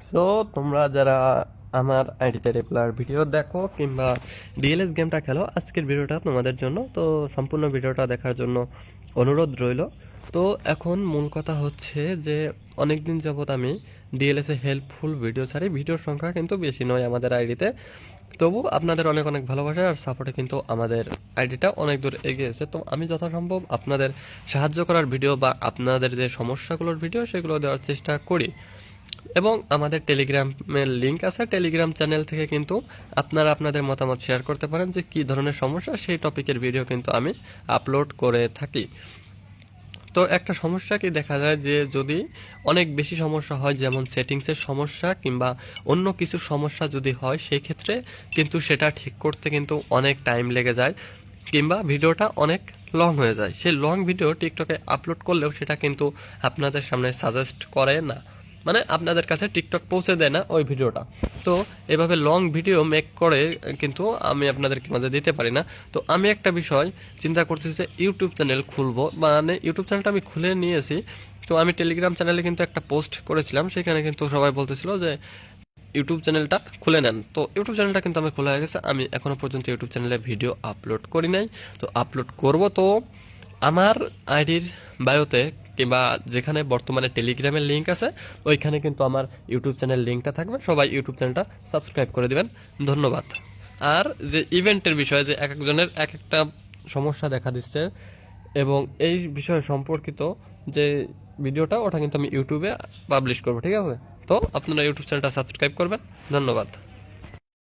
So তোমরা যারা আমার আইডিতে রেগুলার ভিডিও দেখো কিংবা ডিএলএস গেমটা খেলো, আজকের ভিডিওটা তোমাদের জন্য। তো সম্পূর্ণ ভিডিওটা দেখার জন্য অনুরোধ রইল। তো এখন মূল কথা হচ্ছে যে অনেক দিন যাবত আমি ডিএলএসে হেল্পফুল ভিডিও ছাড়ি। ভিডিওর সংখ্যা কিন্তু বেশি নয় আমাদের আইডিতে, তবু আপনাদের অনেক অনেক ভালোবাসা আর সাপোর্টে কিন্তু আমাদের আইডিটা অনেক দূর এগিয়েছে। তো আমি যথাসম্ভব আপনাদের সাহায্য করার ভিডিও বা আপনাদের যে সমস্যাগুলোর ভিডিও সেগুলো দেওয়ার চেষ্টা করি। এবং আমাদের টেলিগ্রামের লিঙ্ক আছে, টেলিগ্রাম চ্যানেল থেকে কিন্তু আপনারা আপনাদের মতামত শেয়ার করতে পারেন যে কী ধরনের সমস্যা, সেই টপিকের ভিডিও কিন্তু আমি আপলোড করে থাকি। তো একটা সমস্যা কি দেখা যায় যে যদি অনেক বেশি সমস্যা হয়, যেমন সেটিংসের সমস্যা কিংবা অন্য কিছু সমস্যা যদি হয়, সেই ক্ষেত্রে কিন্তু সেটা ঠিক করতে কিন্তু অনেক টাইম লেগে যায় কিংবা ভিডিওটা অনেক লং হয়ে যায়। সেই লং ভিডিও টিকটকে আপলোড করলেও সেটা কিন্তু আপনাদের সামনে সাজেস্ট করে না, মানে আপনাদের কাছে টিকটক পৌঁছে দেয় না ওই ভিডিওটা। তো এভাবে লং ভিডিও মেক করে কিন্তু আমি আপনাদেরকে মাঝে দিতে পারি না। তো আমি একটা বিষয় চিন্তা করতেছি যে ইউটিউব চ্যানেল খুলবো, মানে ইউটিউব চ্যানেলটা আমি খুলে নিয়েছি। তো আমি টেলিগ্রাম চ্যানেলে কিন্তু একটা পোস্ট করেছিলাম, সেখানে কিন্তু সবাই বলতেছিল যে ইউটিউব চ্যানেলটা খুলে নেন। তো ইউটিউব চ্যানেলটা কিন্তু আমি খোলা হয়ে গেছে। আমি এখনও পর্যন্ত ইউটিউব চ্যানেলে ভিডিও আপলোড করি নাই, তো আপলোড করব। তো আমার আইডির বায়োতে কিংবা যেখানে বর্তমানে টেলিগ্রামের লিঙ্ক আছে ওইখানে কিন্তু আমার ইউটিউব চ্যানেল লিঙ্কটা থাকবে, সবাই ইউটিউব চ্যানেলটা সাবস্ক্রাইব করে দিবেন। ধন্যবাদ। আর যে ইভেন্টের বিষয়ে যে এক একজনের এক একটা সমস্যা দেখা দিচ্ছে এবং এই বিষয় সম্পর্কিত যে ভিডিওটা, ওটা কিন্তু আমি ইউটিউবে পাবলিশ করবো, ঠিক আছে? তো আপনারা ইউটিউব চ্যানেলটা সাবস্ক্রাইব করবেন। ধন্যবাদ।